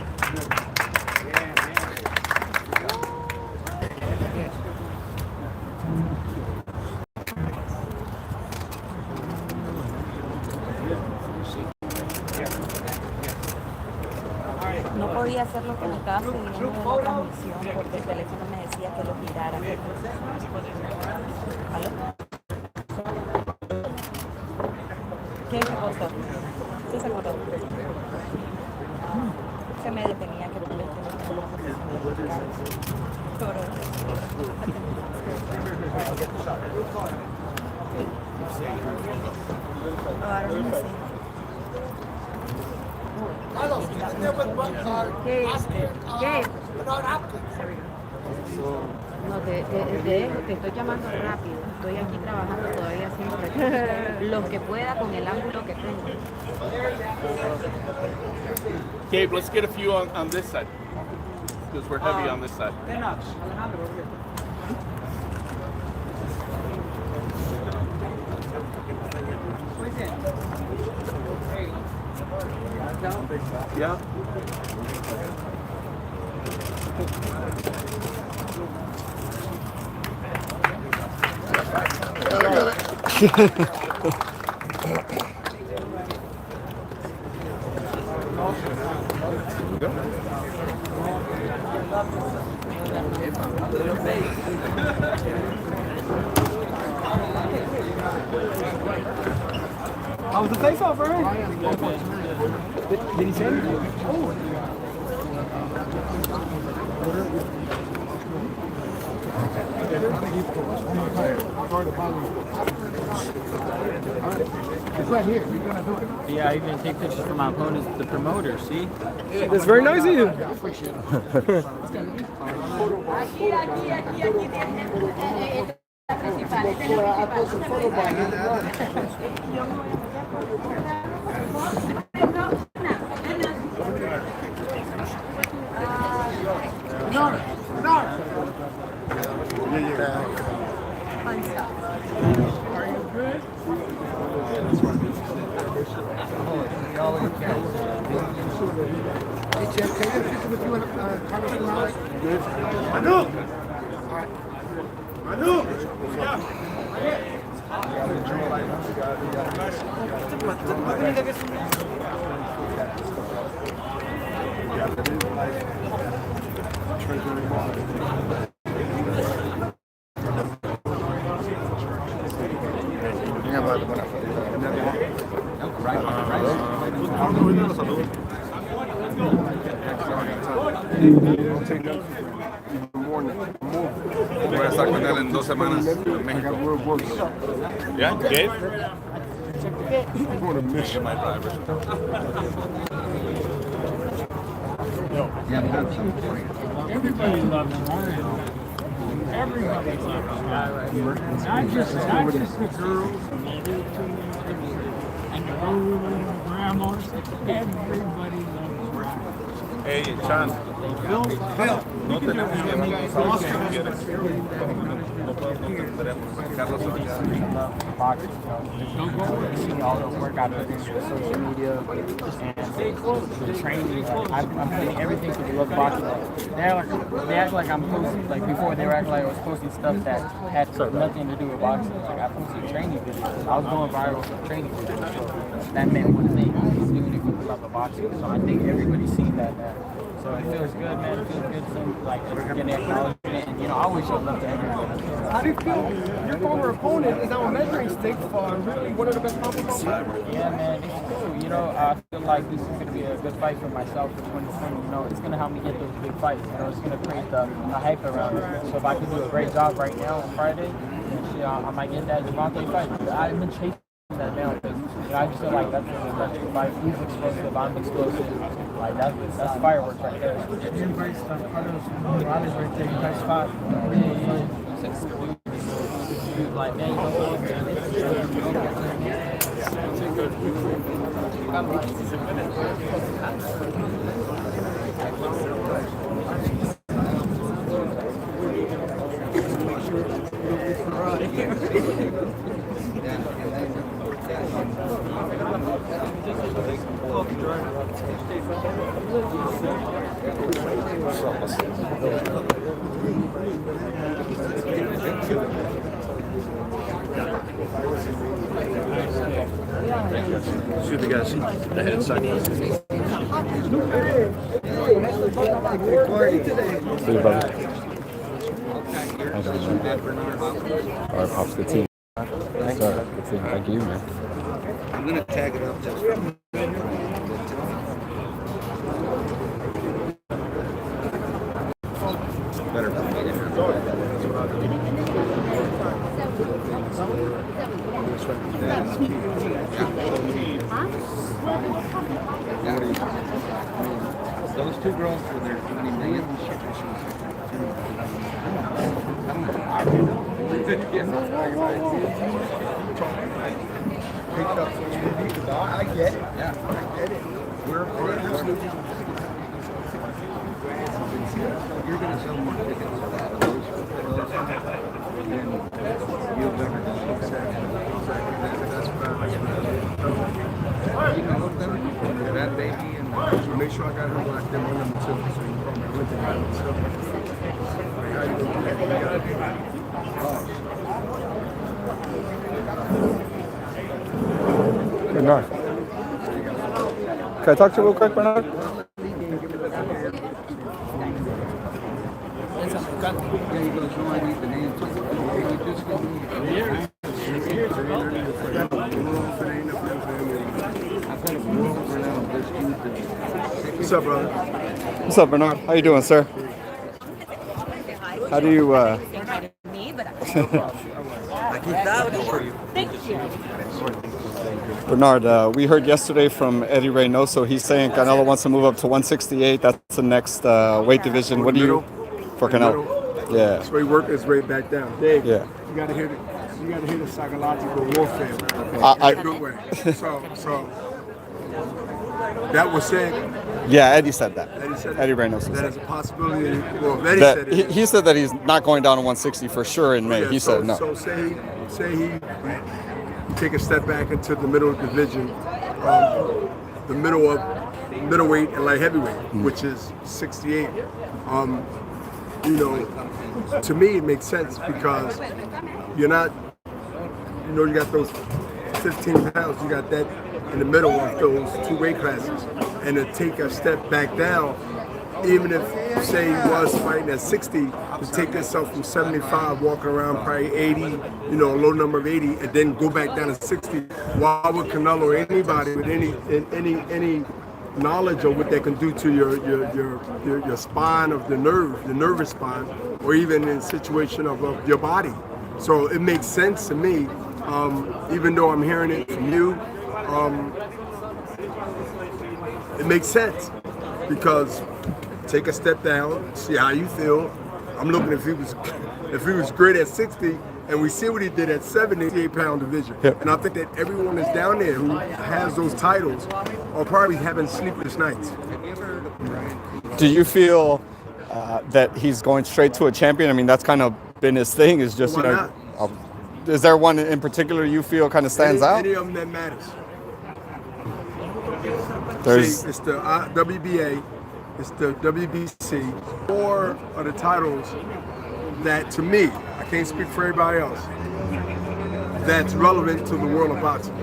No podía hacer lo que me estaba pidiendo en la transmisión porque el teléfono me decía que lo girara. ¿Aló? ¿Quién se cortó? ¿Quién se cortó? Se me detenía que poner el teléfono porque se me notificaba. Ahora no sé. No, te estoy llamando rápido. Estoy aquí trabajando todavía siempre. Lo que pueda con el ángulo que tengo. Gabe, let's get a few on this side. Because we're heavy on this side. Yeah. How was the face-off, right? Did he say anything? It's right here. You're gonna do it. Yeah, I even take pictures for my opponents, the promoters, see? That's very nice of you. Voy a estar con él en 2 semanas en México. Yeah, Gabe? My driver. Everybody loves Mario. Everybody loves Mario. Not just the girls and the old grandmas. Everybody loves Mario. Hey, Chan. No tenemos no podemos Carlos boxing. You see all the workout videos on social media and the training. I'm putting everything to the love boxing. They act like I'm posting, like before they were acting like I was posting stuff that had nothing to do with boxing. Like I posted training videos. I was going viral for training videos. So that meant one thing. I was doing it for the love of boxing. So I think everybody's seen that now. So it feels good, man. It feels good to like getting acknowledgement. And you know, I always show love to everybody. How do you feel? Your former opponent is now a measuring stick for really one of the best competitions. Yeah, man, it's cool. You know, I feel like this is going to be a good fight for myself for 2020. You know, it's going to help me get those big fights. You know, it's going to create the hype around it. So if I can do a great job right now on Friday, then shit, I might get that Devontae fight. I've been chasing that down because I just feel like that's an electric fight. He's explosive, I'm explosive. Like that's fireworks right there. Everybody's Carlos Morales right there. You guys fought. Like, man, Shoot the guys the head second. See you, brother. All right, Pops, good team. Thanks, sir. Good team. Thank you, man. I'm gonna tag it up just Those two girls were there 20 million and shit. I get it. Yeah, I get it. you're going to sell more tickets to that. Then you'll never do success. That's you know them, that baby, and So make sure I got her locked in on number 2. So you probably went to Bernard. Can I talk to you real quick, Bernard? yeah, he goes, no, I need the name. You just give me What's up, brother? What's up, Bernard? How you doing, sir? How do you, Bernard, we heard yesterday from Eddie Reynoso. He's saying Canelo wants to move up to 168. That's the next weight division. What do you for Canelo? Yeah. That's where he worked his way back down. Dave, Yeah. you gotta hear the psychological warfare. I- In a good way. So that was said. Yeah, Eddie said that. Eddie said Eddie Reynoso that said is a possibility. Well, Eddie that. said it. He said that he's not going down to 160 for sure in May. Yeah, He so, said no. So say he take a step back into the middle division, the middle of middleweight and light heavyweight, which is 68. You know, to me it makes sense because you're not, you know, you got those 15 pounds, you got that in the middle of those two weight classes, and to take a step back down, even if, say, he was fighting at 60, to take yourself from 75, walking around probably 80, you know, a low number of 80, and then go back down to 60. Why would Canelo or anybody with any knowledge of what they can do to your spine of the nervous spine, or even in situation of your body? So it makes sense to me, even though I'm hearing it from you. It makes sense because take a step down, see how you feel. I'm looking if he was great at 60, and we see what he did at 78-pound division. Yep. And I think that everyone that's down there who has those titles are probably having sleepless nights. Do you feel that he's going straight to a champion? I mean, that's kind of been his thing. Is just Why you know, is there one in particular you feel kind of stands out? Any of them that matters. There's See, it's the WBA, it's the WBC, 4 of the titles that, to me, I can't speak for everybody else, that's relevant to the world of boxing.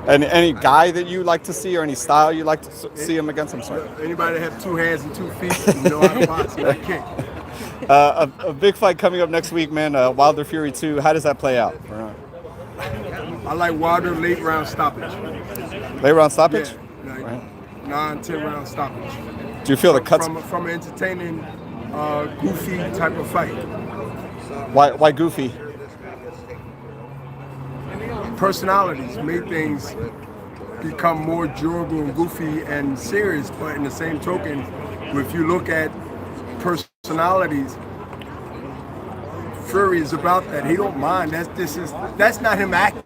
and any guy that you like to see or any style you like to see him against? I'm sorry. Anybody that have 2 hands and 2 feet and know how to box, I kick. A big fight coming up next week, man. Wilder Fury 2. How does that play out? I like Wilder late round stoppage. Late round stoppage? Yeah, like 9-10 round stoppage. Do you feel the cuts? From an entertaining, goofy type of fight. Why goofy? Personalities made things become more durable and goofy and serious. But in the same token, if you look at personalities, Fury is about that. He don't mind. That's not him acting.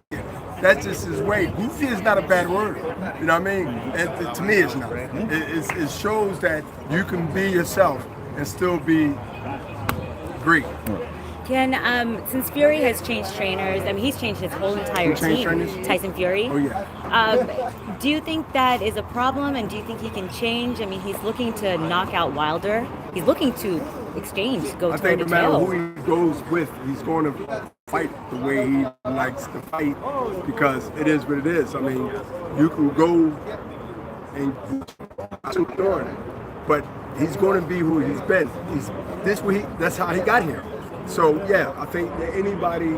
That's just his way. Goofy is not a bad word. You know what I mean? To me, it's not. It shows that you can be yourself and still be great. Since Fury has changed trainers, I mean, he's changed his whole entire team. Trainers? Tyson Fury. Oh yeah. Do you think that is a problem, and do you think he can change? I mean, he's looking to knock out Wilder. He's looking to go I toe think to no matter tail. who he goes with, he's going to fight the way he likes to fight because it is what it is. I mean, you can go and but he's going to be who he's been. That's how he got here. So yeah, I think that anybody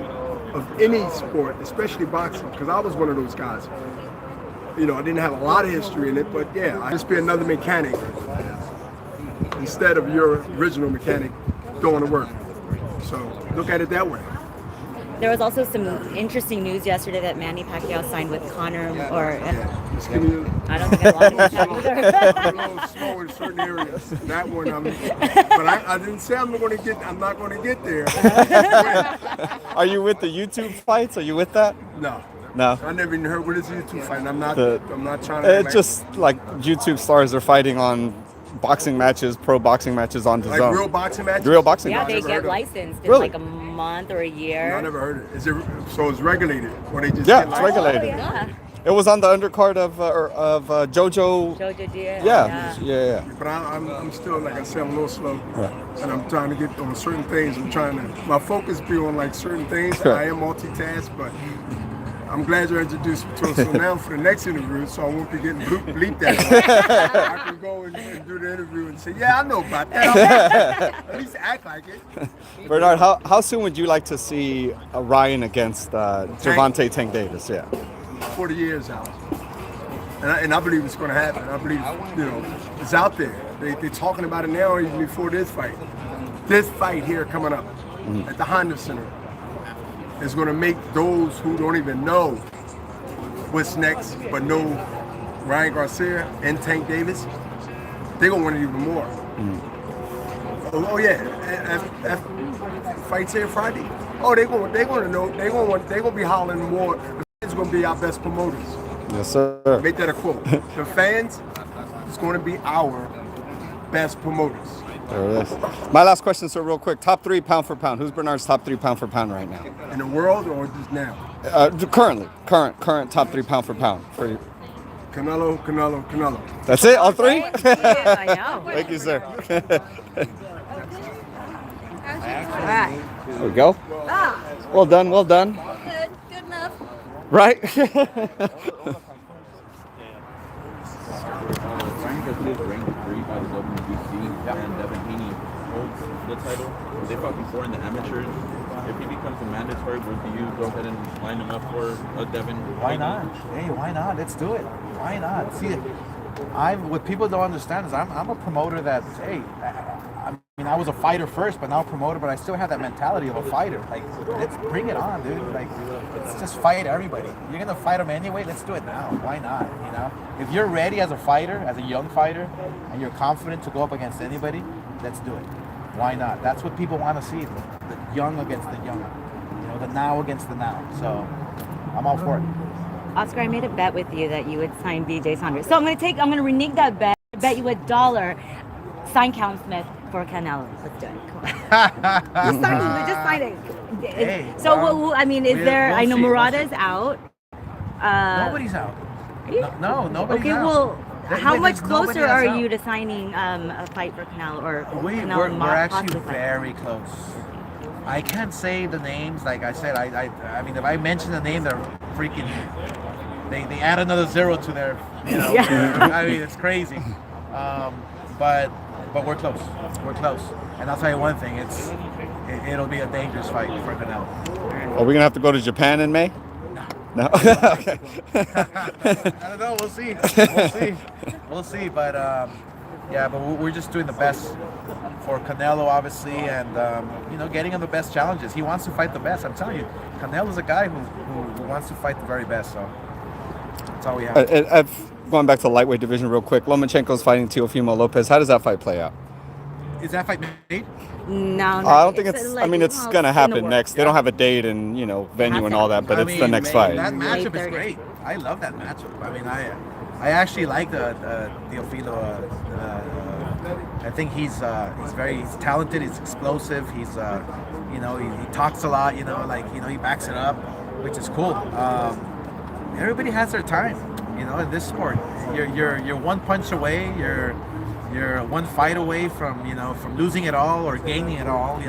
of any sport, especially boxing, because I was one of those guys. You know, I didn't have a lot of history in it, but yeah, I just be another mechanic instead of your original mechanic doing the work. So look at it that way. There was also some interesting news yesterday that Manny Pacquiao signed with Conor, Just give me I don't think I want to I'm a little slow in certain areas. That one, but I didn't say I'm not going to get there. Are you with the YouTube fights? Are you with that? No. No. I never even heard what is YouTube fight. I'm not trying to. It's just like YouTube stars are fighting on boxing matches, pro boxing matches on DAZN. Like real boxing matches? Real boxing Yeah, matches. they get licensed in Really? like a month or a year. No, I never heard it. So it's regulated, or they just Yeah, get it's licensed? regulated. Yeah. It was on the undercard of Jojo. Jojo Diaz. Yeah. But I'm still, like I said, I'm a little slow, and I'm trying to get on certain things. My focus be on like certain things. Sure. I am multitask, but I'm glad you introduced me to it. So now for the next interview, so I won't be getting bleeped at. I can go and do the interview and say, yeah, I know about that. At least act like it. Bernard, how soon would you like to see Ryan against Gervonta Tank Davis? Yeah. 40 years out. And I believe it's going to happen. I believe, it's out there. They're talking about it now even before this fight. This fight here coming up at the Honda Center is going to make those who don't even know what's next, but know Ryan Garcia and Tank Davis, they're going to want it even more. Oh yeah, fights here Friday. Oh, they're going to know. They're going to be hollering more. It's going to be our best promoters. Yes, sir. Make that a quote. The fans is going to be our best promoters. There it is. My last question, sir, real quick. Top 3 pound for pound. Who's Bernard's top 3 pound for pound right now? In the world or just now? Current top 3 pound for pound for you. Canelo. That's it? All 3? Thank you. I know. Thank you, sir. All right. There we go. Well done. Good enough. Right? Ryan Garcia is ranked 3 by the WBC, and Devin Haney holds the title. They fought before in the amateurs. If he becomes a mandatory, would you go ahead and line him up for Devin? Why not? Hey, why not? Let's do it. Why not? See, what people don't understand is I'm a promoter that, hey, I was a fighter first, but now a promoter, but I still have that mentality of a fighter. Like, let's bring it on, dude. Like, let's just fight everybody. You're gonna fight them anyway, let's do it now. Why not, If you're ready as a fighter, as a young fighter, and you're confident to go up against anybody, let's do it. Why not? That's what people want to see, the young against the young. The now against the now. So, I'm all for it. Oscar, I made a bet with you that you would sign BJ Saunders. So I'm gonna renege that bet. I bet you $1. Sign Callum Smith for Canelo. Let's do it. Come on. Just sign it. Hey, so, is there? I know Murata's out. Nobody's out. No, nobody's okay, out. well, how Wait, much there's nobody closer that's are out. you to signing a fight for Canelo or Canelo We're actually possibly fight? very close. I can't say the names. Like I said, I mean, if I mention the name, they're freaking. They add another 0 to their. Yeah. I mean, it's crazy. But we're close. We're close. And I'll tell you one thing. It'll be a dangerous fight for Canelo. Are we gonna have to go to Japan in May? No. Okay. I don't know. We'll see. We'll see. But but we're just doing the best for Canelo, obviously, and getting him the best challenges. He wants to fight the best. I'm telling you, Canelo's a guy who wants to fight the very best. So. That's all we have. Going back to the lightweight division real quick, Lomachenko's fighting Teofimo Lopez. How does that fight play out? Is that fight made? No, I don't think it's. I mean, it's gonna happen next. They don't have a date and venue and all that, but it's the next fight. That matchup is great. I love that matchup. I mean, I actually like the Teofilo. I think he's talented. He's explosive. He's he talks a lot. He backs it up, which is cool. Everybody has their time. In this sport, you're one punch away. You're one fight away from losing it all or gaining it all.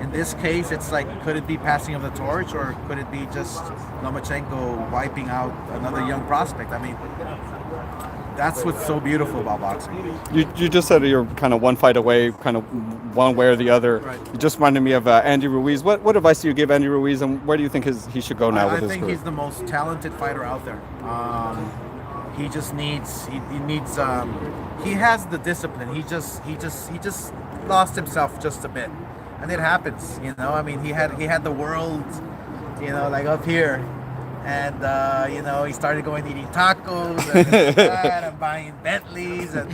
In this case, it's like, could it be passing of the torch, or could it be just Lomachenko wiping out another young prospect? I mean, that's what's so beautiful about boxing. You just said you're kind of one fight away, kind of one way or the other. Right. You just reminded me of Andy Ruiz. What advice do you give Andy Ruiz, and where do you think he should go now with his career? I think he's the most talented fighter out there. He just needs he has the discipline. He just lost himself just a bit, and it happens. I mean, he had the world, like up here, and he started going eating tacos and buying Bentleys, and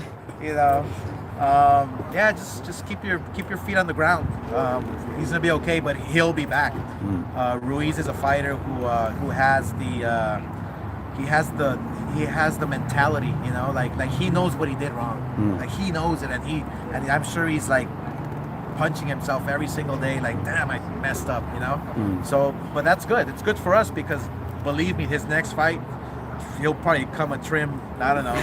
just keep your feet on the ground. He's gonna be okay, but he'll be back. Ruiz is a fighter who has the mentality, like he knows what he did wrong. Like he knows it, and I'm sure he's like punching himself every single day, like, damn, I messed up, So, but that's good. It's good for us because, believe me, his next fight, he'll probably come a trim, I don't know,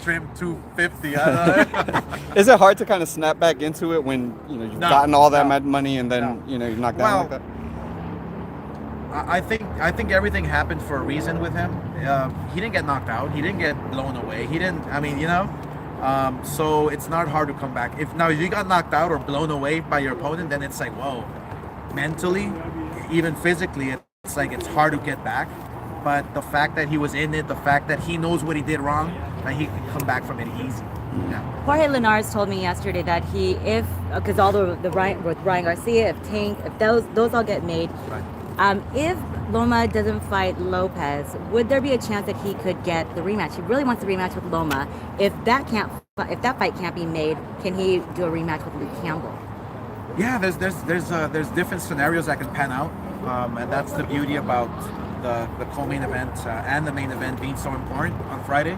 trim 250. I don't know. Is it hard to kind of snap back into it when you've gotten all that money and then you're knocked down like that? I think everything happened for a reason with him. He didn't get knocked out. He didn't get blown away. He didn't. I mean, so it's not hard to come back. If you got knocked out or blown away by your opponent, then it's like, whoa, mentally, even physically, it's like it's hard to get back. But the fact that he was in it, the fact that he knows what he did wrong, that he can come back from it easy. Yeah. Jorge Linares told me yesterday that because all the Ryan, with Ryan Garcia, if Tank, if those all get made. Right. If Loma doesn't fight Lopez, would there be a chance that he could get the rematch? He really wants the rematch with Loma. If that fight can't be made, can he do a rematch with Luke Campbell? Yeah, there's different scenarios that can pan out, and that's the beauty about the co-main event and the main event being so important on Friday.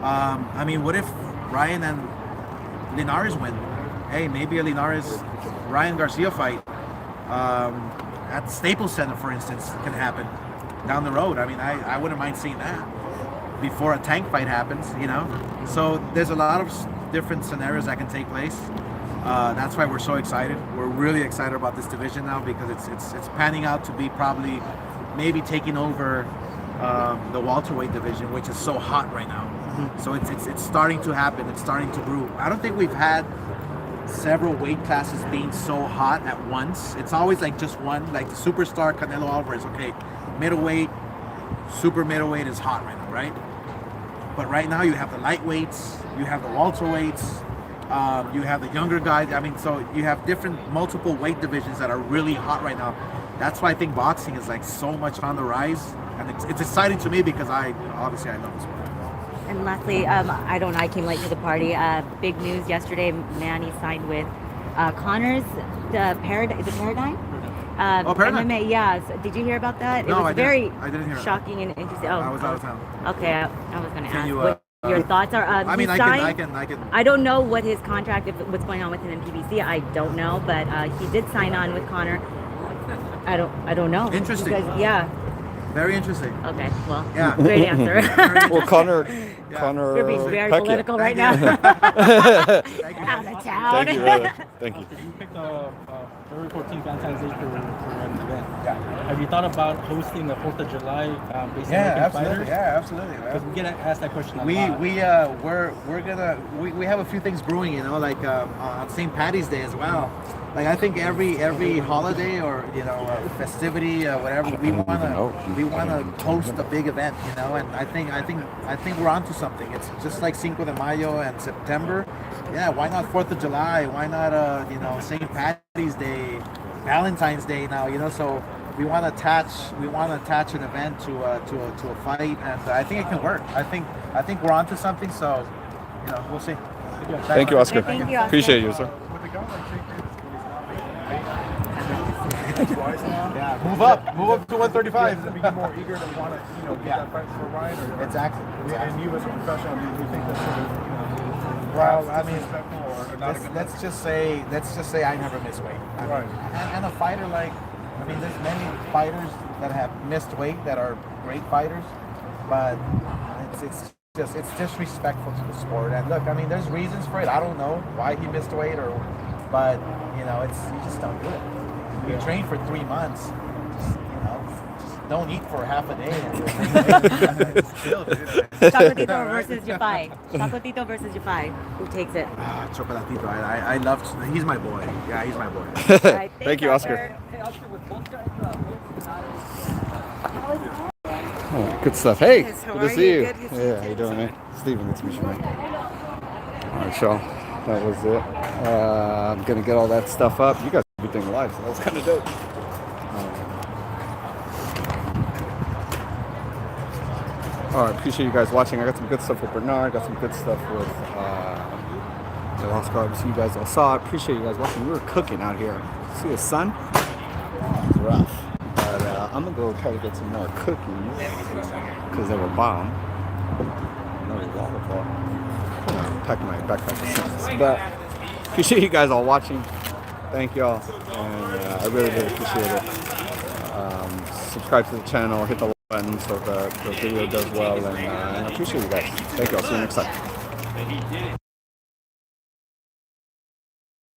I mean, what if Ryan and Linares win? Hey, maybe a Linares-Ryan Garcia fight at the Staples Center, for instance, can happen down the road. I mean, I wouldn't mind seeing that before a Tank fight happens, So there's a lot of different scenarios that can take place. That's why we're so excited. We're really excited about this division now because it's panning out to be probably maybe taking over the welterweight division, which is so hot right now. So it's starting to happen. It's starting to brew. I don't think we've had several weight classes being so hot at once. It's always like just one, like the superstar Canelo Alvarez. Okay, middleweight, super middleweight is hot right now, right? But right now you have the lightweights, you have the welterweights, you have the younger guys. I mean, so you have multiple weight divisions that are really hot right now. That's why I think boxing is like so much on the rise, and it's exciting to me because obviously I love this sport. And lastly, I came late to the party. Big news yesterday, Manny signed with Connor's Paradigm. Is it Paradigm? Paradigm. MMA, yeah. So did you hear about that? No, it was very I didn't hear shocking and interesting. Oh, I was out of town. Okay, I was going to ask you, what your thoughts are. I mean, I can. I don't know what his contract, what's going on with him in PBC. I don't know, but he did sign on with Connor. I don't know. Interesting. Because, yeah. Very interesting. Okay, well, yeah. Great answer. Well, Connor You're being very Pecchia. political right now. Thank you. Out of town. Thank you, brother. Thank you. You picked February 14th Valentine's Day for an event. Yeah. Have you thought about hosting the 4th of July based on American fighters? Yeah, absolutely. Because we get asked that question a lot. We have a few things brewing, like on St. Patty's Day as well. Like I think every holiday or festivity, whatever, we wanna host a big event, and I think we're onto something. It's just like Cinco de Mayo and September. Yeah, why not 4th of July? Why not St. Patty's Day, Valentine's Day now? So we want to attach an event to a fight, and I think it can work. I think we're onto something. So, we'll see. Thank you, Oscar. Thank you, Oscar. Appreciate you, sir. Yeah, move up to 135. Be more eager to want to, get that fight for Ryan. Or, Exactly. And you as a professional, do you think that's sort of, Well, I mean, disrespectful or not a good let's just say I never miss weight. Right. And a fighter there's many fighters that have missed weight that are great fighters, but it's disrespectful to the sport. And look, there's reasons for it. I don't know why he missed weight but you just don't do it. You train for 3 months. Just don't eat for half a day. Chocolatito versus Jafai. Chocolatito versus Jafai. Who takes it? Chocolatito. I love. He's my boy. Yeah, he's my boy. All right, Thank you, Oscar. Oh, good stuff. Hey, Yes, how good to are see you? you. Good to see Yeah, how you doing, man? Steven, good to meet you, man. All right, y'all. That was it. I'm gonna get all that stuff up. You guys did everything live, so that was kind of dope. All right, appreciate you guys watching. I got some good stuff with Bernard. Got some good stuff with the Lost Carbs. You guys all saw it. Appreciate you guys watching. We were cooking out here. See the sun? It's rough. But I'm gonna go try to get some more cookies because they were bomb. Another lollipop. Pack my backpack or something. But appreciate you guys all watching. Thank y'all, and I really appreciate it. Subscribe to the channel, hit the like button so the video does well, and I appreciate you guys. Thank y'all. See you next time.